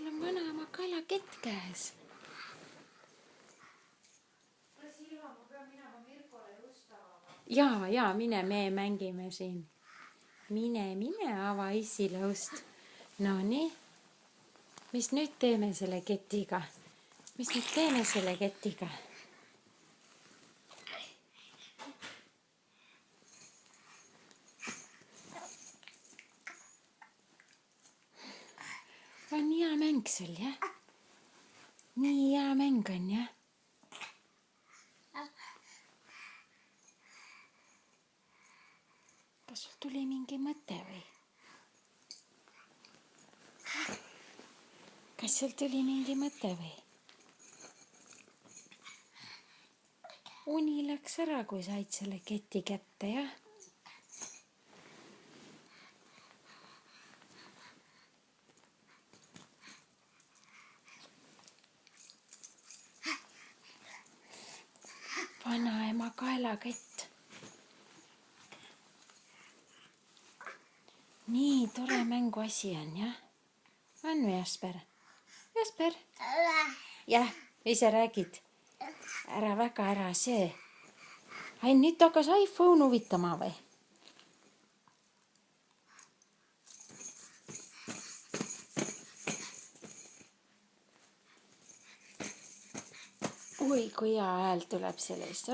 sul on vanaema kalakett käes. Jaa, mine, me mängime siin. Mine, ava Issile ust. No nii. Mis nüüd teeme selle ketiga? On hea mäng sul, jah? Nii hea mäng on, jah? Kas sul tuli mingi mõte või? Uni läks ära, kui said selle keti kätte, jah? Vanaema kaelakett. Nii tore mänguasi on, jah? On või, Jasper? Jasper? Jah, ise räägid. Ära väga ära see. Ai, nüüd hakkas iPhone huvitama või? Oi, kui hea hääl tuleb sellest.